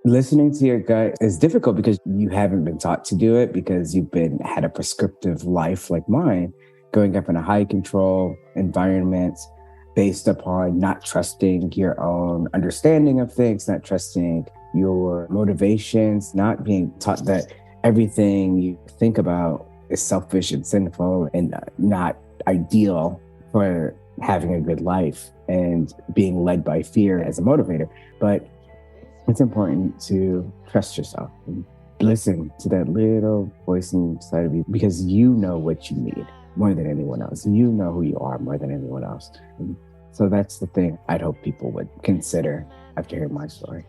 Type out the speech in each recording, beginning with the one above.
Listening to your gut is difficult because you haven't been taught to do it because you've had a prescriptive life like mine, growing up in a high control environment based upon not trusting your own understanding of things, not trusting your motivations, not being taught that everything you think about is selfish and sinful and not ideal for having a good life, and being led by fear as a motivator. But it's important to trust yourself and listen to that little voice inside of you, because you know what you need more than anyone else. You know who you are more than anyone else. And so that's the thing I'd hope people would consider after hearing my story.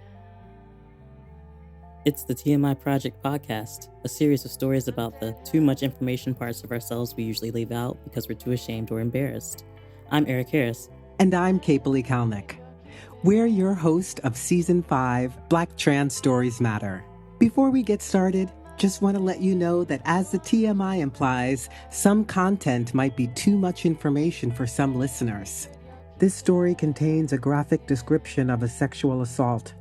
It's the TMI Project Podcast, a series of stories about the too much information parts of ourselves we usually leave out because we're too ashamed or embarrassed. I'm Erik Harris. And I'm Kiebpoli Calnek. We're your host of Season 5, Black Trans Stories Matter. Before we get started, just want to let you know that as the TMI implies, some content might be too much information for some listeners. This story contains a graphic description of a sexual assault.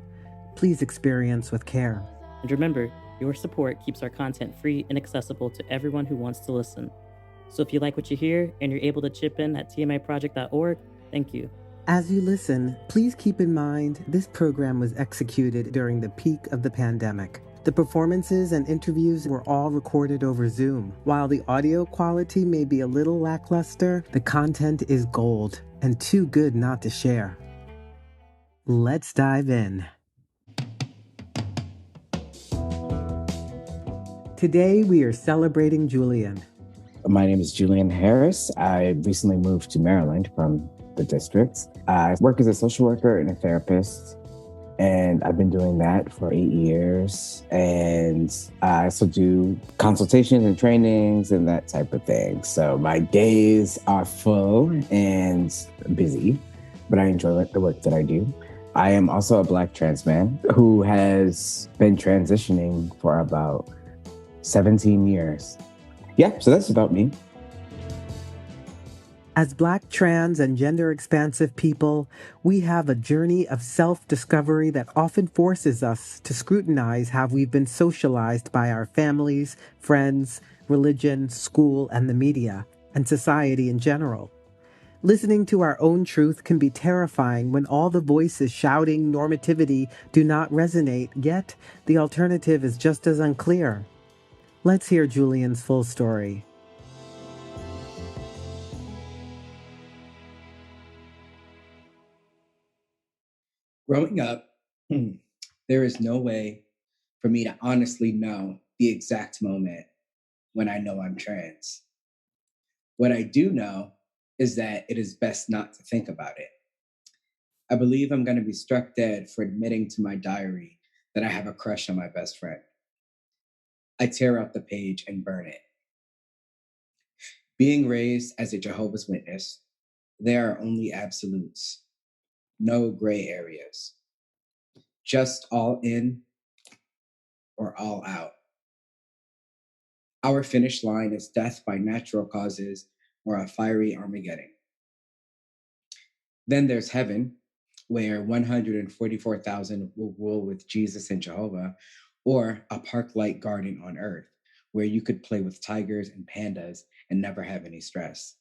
Please experience with care. And remember, your support keeps our content free and accessible to everyone who wants to listen. So if you like what you hear and you're able to chip in at tmiproject.org, thank you. As you listen, please keep in mind this program was executed during the peak of the pandemic. The performances and interviews were all recorded over Zoom. While the audio quality may be a little lackluster, the content is gold and too good not to share. Let's dive in. Today we are celebrating Julian. My name is Julian Harris. I recently moved to Maryland from the district. I work as a social worker and a therapist, and I've been doing that for 8 years. And I also do consultations and trainings and that type of thing. So my days are full and busy, but I enjoy the work that I do. I am also a Black trans man who has been transitioning for about 17 years. Yeah, so that's about me. As Black, trans, and gender-expansive people, we have a journey of self-discovery that often forces us to scrutinize how we've been socialized by our families, friends, religion, school, and the media, and society in general. Listening to our own truth can be terrifying when all the voices shouting normativity do not resonate, yet the alternative is just as unclear. Let's hear Julian's full story. Growing up, there is no way for me to honestly know the exact moment when I know I'm trans. What I do know is that it is best not to think about it. I believe I'm going to be struck dead for admitting to my diary that I have a crush on my best friend. I tear out the page and burn it. Being raised as a Jehovah's Witness, there are only absolutes. No gray areas. Just all in or all out. Our finish line is death by natural causes or a fiery Armageddon. Then there's heaven, where 144,000 will rule with Jesus and Jehovah, or a park-like garden on earth, where you could play with tigers and pandas and never have any stress.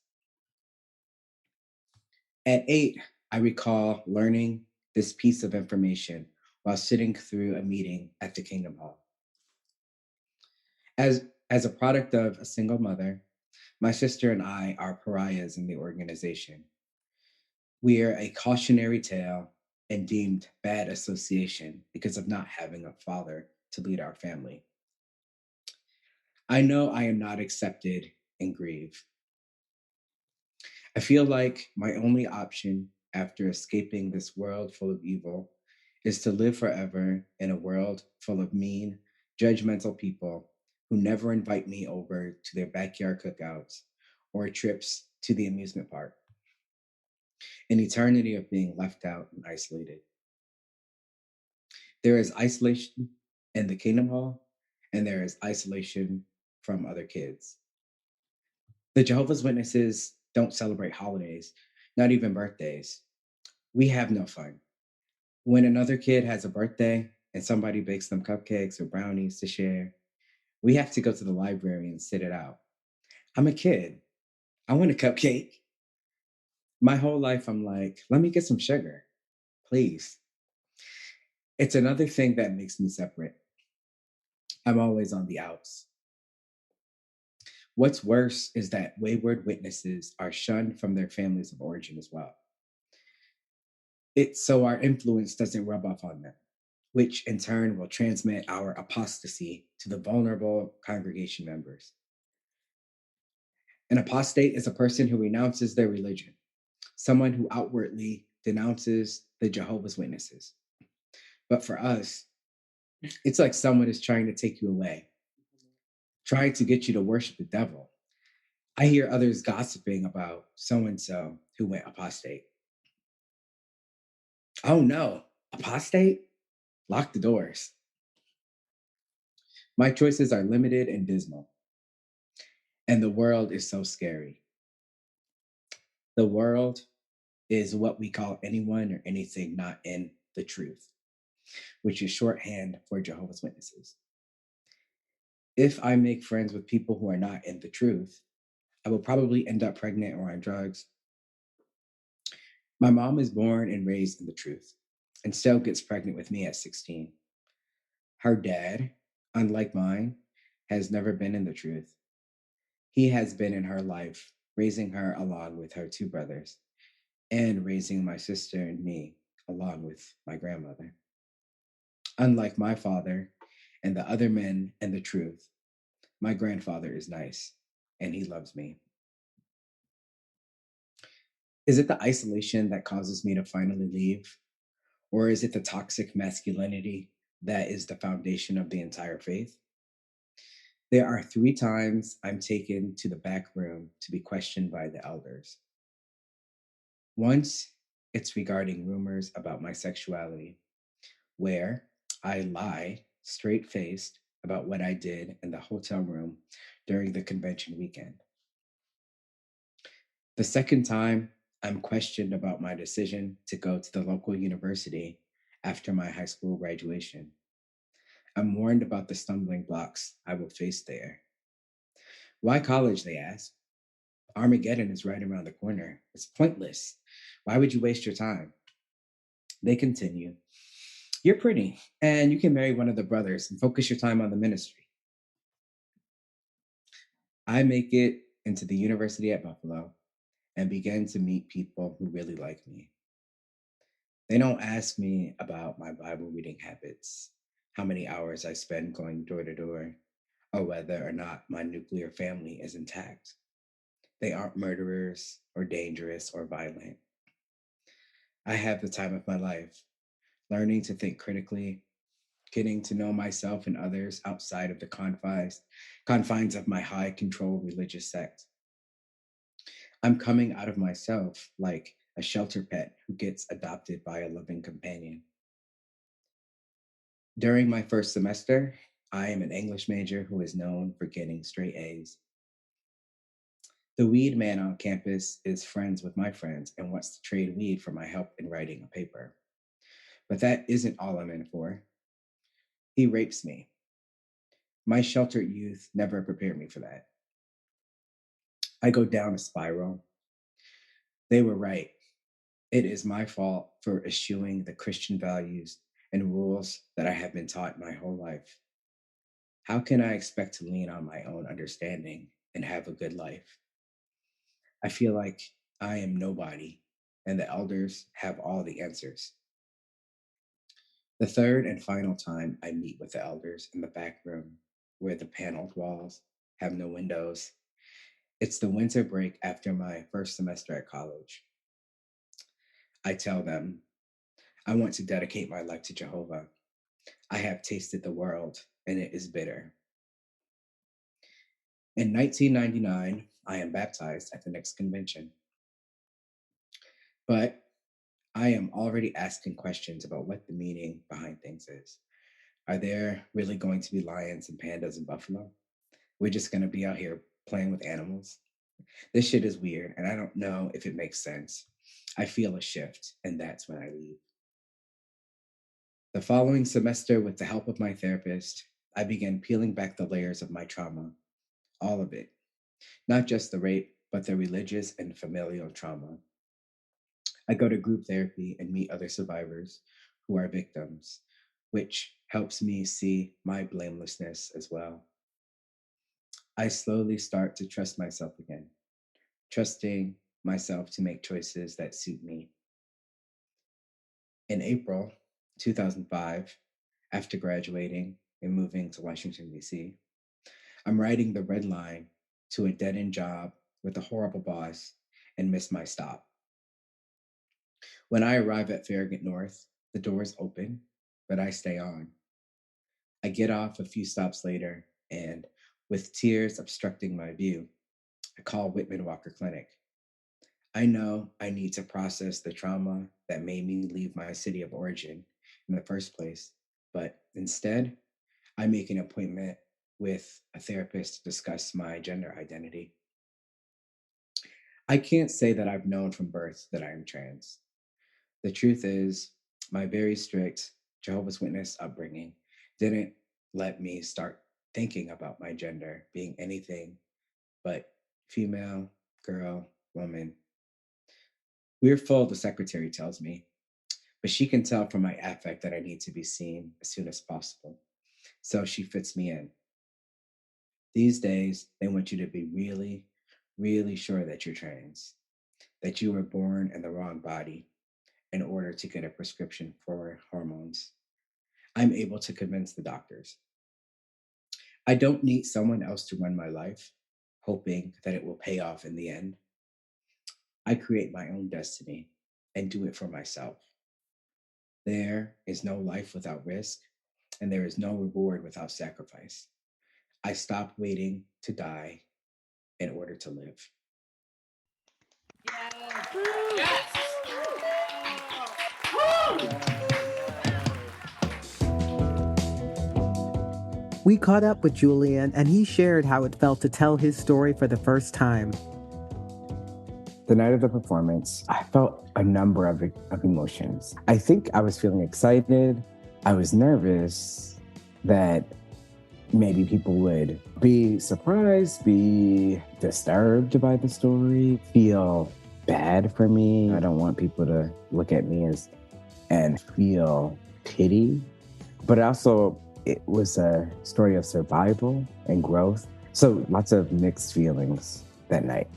At 8, I recall learning this piece of information while sitting through a meeting at the Kingdom Hall. As a product of a single mother, my sister and I are pariahs in the organization. We are a cautionary tale and deemed bad association because of not having a father to lead our family. I know I am not accepted and grieve. I feel like my only option after escaping this world full of evil is to live forever in a world full of mean, judgmental people who never invite me over to their backyard cookouts or trips to the amusement park. An eternity of being left out and isolated. There is isolation in the Kingdom Hall, and there is isolation from other kids. The Jehovah's Witnesses don't celebrate holidays, not even birthdays. We have no fun. When another kid has a birthday, and somebody bakes them cupcakes or brownies to share, we have to go to the library and sit it out. I'm a kid. I want a cupcake. My whole life, I'm like, let me get some sugar, please. It's another thing that makes me separate. I'm always on the outs. What's worse is that wayward witnesses are shunned from their families of origin as well. It's so our influence doesn't rub off on them, which in turn will transmit our apostasy to the vulnerable congregation members. An apostate is a person who renounces their religion, someone who outwardly denounces the Jehovah's Witnesses. But for us, it's like someone is trying to take you away, trying to get you to worship the devil. I hear others gossiping about so-and-so who went apostate. Oh no, apostate? Lock the doors. My choices are limited and dismal. And the world is so scary. The world is what we call anyone or anything not in the truth, which is shorthand for Jehovah's Witnesses. If I make friends with people who are not in the truth, I will probably end up pregnant or on drugs. My mom is born and raised in the truth and still gets pregnant with me at 16. Her dad, unlike mine, has never been in the truth. He has been in her life, raising her along with her two brothers and raising my sister and me along with my grandmother. Unlike my father and the other men in the truth, my grandfather is nice and he loves me. Is it the isolation that causes me to finally leave? Or is it the toxic masculinity that is the foundation of the entire faith? There are 3 times I'm taken to the back room to be questioned by the elders. Once, it's regarding rumors about my sexuality, where I lie straight-faced about what I did in the hotel room during the convention weekend. The second time, I'm questioned about my decision to go to the local university after my high school graduation. I'm warned about the stumbling blocks I will face there. Why college, they ask. Armageddon is right around the corner. It's pointless. Why would you waste your time? They continue. You're pretty, and you can marry one of the brothers and focus your time on the ministry. I make it into the university at Buffalo and begin to meet people who really like me. They don't ask me about my Bible reading habits, how many hours I spend going door to door, or whether or not my nuclear family is intact. They aren't murderers or dangerous or violent. I have the time of my life, learning to think critically, getting to know myself and others outside of the confines of my high control religious sect. I'm coming out of myself like a shelter pet who gets adopted by a loving companion. During my first semester, I am an English major who is known for getting straight A's. The weed man on campus is friends with my friends and wants to trade weed for my help in writing a paper. But that isn't all I'm in for. He rapes me. My sheltered youth never prepared me for that. I go down a spiral. They were right. It is my fault for eschewing the Christian values and rules that I have been taught my whole life. How can I expect to lean on my own understanding and have a good life? I feel like I am nobody and the elders have all the answers. The third and final time I meet with the elders in the back room where the paneled walls have no windows. It's the winter break after my first semester at college. I tell them, I want to dedicate my life to Jehovah. I have tasted the world and it is bitter. In 1999, I am baptized at the next convention. But I am already asking questions about what the meaning behind things is. Are there really going to be lions and pandas in Buffalo? We're just going to be out here playing with animals. This shit is weird, and I don't know if it makes sense. I feel a shift, and that's when I leave. The following semester, with the help of my therapist, I began peeling back the layers of my trauma, all of it, not just the rape, but the religious and familial trauma. I go to group therapy and meet other survivors who are victims, which helps me see my blamelessness as well. I slowly start to trust myself again, trusting myself to make choices that suit me. In April 2005, after graduating and moving to Washington, D.C., I'm riding the red line to a dead end job with a horrible boss and miss my stop. When I arrive at Farragut North, the doors open, but I stay on. I get off a few stops later, and with tears obstructing my view, I call Whitman Walker Clinic. I know I need to process the trauma that made me leave my city of origin in the first place, but instead, I make an appointment with a therapist to discuss my gender identity. I can't say that I've known from birth that I am trans. The truth is, my very strict Jehovah's Witness upbringing didn't let me start thinking about my gender being anything but female, girl, woman. Weirful, the secretary tells me, but she can tell from my affect that I need to be seen as soon as possible. So she fits me in. These days, they want you to be really, really sure that you're trans, that you were born in the wrong body in order to get a prescription for hormones. I'm able to convince the doctors. I don't need someone else to run my life, hoping that it will pay off in the end. I create my own destiny and do it for myself. There is no life without risk, and there is no reward without sacrifice. I stop waiting to die in order to live. We caught up with Julian, and he shared how it felt to tell his story for the first time. The night of the performance, I felt a number of emotions. I think I was feeling excited. I was nervous that maybe people would be surprised, be disturbed by the story, feel bad for me. I don't want people to look at me and feel pity. But also, it was a story of survival and growth. So lots of mixed feelings that night.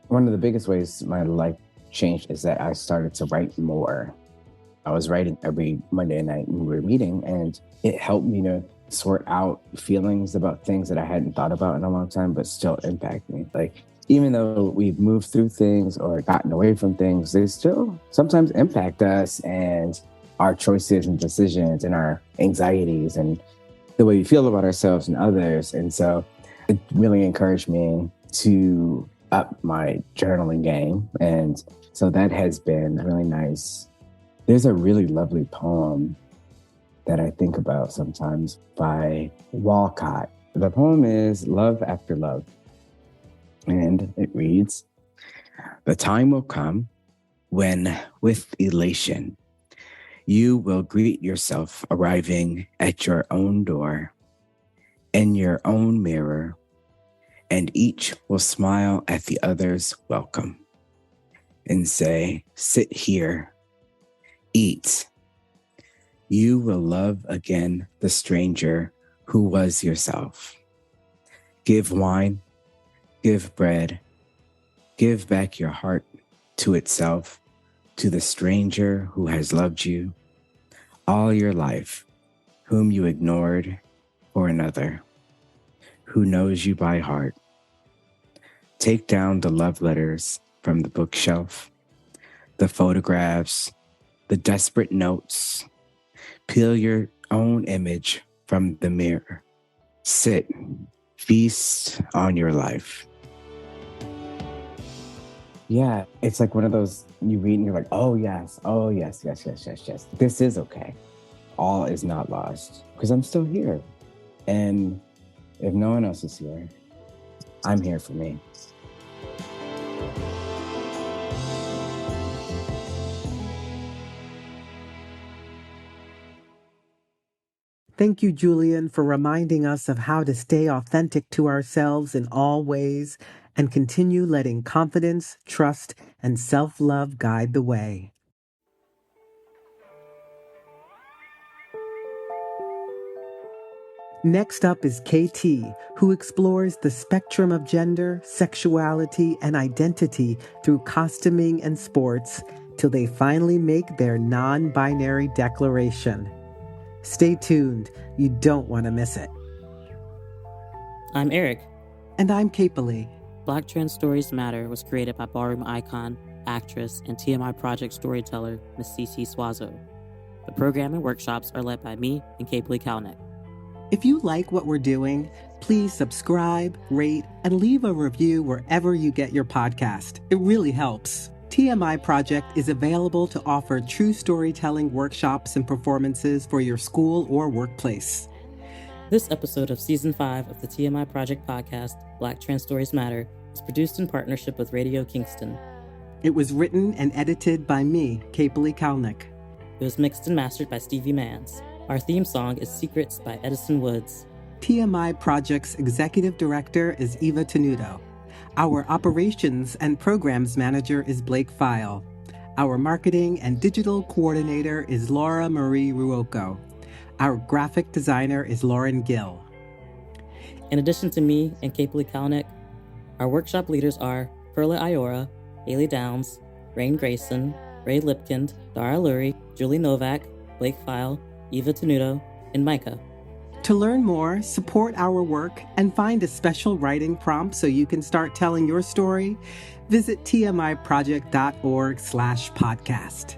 One of the biggest ways my life changed is that I started to write more. I was writing every Monday night when we were meeting, and it helped me to sort out feelings about things that I hadn't thought about in a long time, but still impact me. Like, even though we've moved through things or gotten away from things, they still sometimes impact us and our choices and decisions and our anxieties and the way we feel about ourselves and others. And so it really encouraged me to up my journaling game. And so that has been really nice. There's a really lovely poem that I think about sometimes by Walcott. The poem is Love After Love. And it reads, "The time will come when, with elation, you will greet yourself arriving at your own door, in your own mirror, and each will smile at the other's welcome and say, 'Sit here, eat.' You will love again the stranger who was yourself. Give wine, give bread, give back your heart to itself, to the stranger who has loved you all your life, whom you ignored for another, who knows you by heart. Take down the love letters from the bookshelf, the photographs, the desperate notes. Peel your own image from the mirror. Sit, feast on your life." Yeah, it's like one of those you read and you're like, oh yes, yes. This is okay. All is not lost because I'm still here. And if no one else is here, I'm here for me. Thank you, Julian, for reminding us of how to stay authentic to ourselves in all ways and continue letting confidence, trust, and self-love guide the way. Next up is KT, who explores the spectrum of gender, sexuality, and identity through costuming and sports till they finally make their non-binary declaration. Stay tuned. You don't want to miss it. I'm Erik. And I'm Kiebpoli. Black Trans Stories Matter was created by ballroom icon, actress, and TMI Project Storyteller, Ms. Cece Suazo. The program and workshops are led by me and Kiebpoli Calnek. If you like what we're doing, please subscribe, rate, and leave a review wherever you get your podcast. It really helps. TMI Project is available to offer true storytelling workshops and performances for your school or workplace. This episode of Season 5 of the TMI Project Podcast, Black Trans Stories Matter, is produced in partnership with Radio Kingston. It was written and edited by me, Kiebpoli Calnek. It was mixed and mastered by Stevie Manns. Our theme song is Secrets by Edison Woods. TMI Project's executive director is Eva Tenuto. Our operations and programs manager is Blake File. Our marketing and digital coordinator is Laura Marie Ruocco. Our graphic designer is Lauren Gill. In addition to me and Kiebpoli Calnek, our workshop leaders are Perla Iora, Haley Downs, Rain Grayson, Ray Lipkind, Dara Lurie, Julie Novak, Blake File, Eva Tenuto, and Micah. To learn more, support our work, and find a special writing prompt so you can start telling your story, visit tmiproject.org/podcast.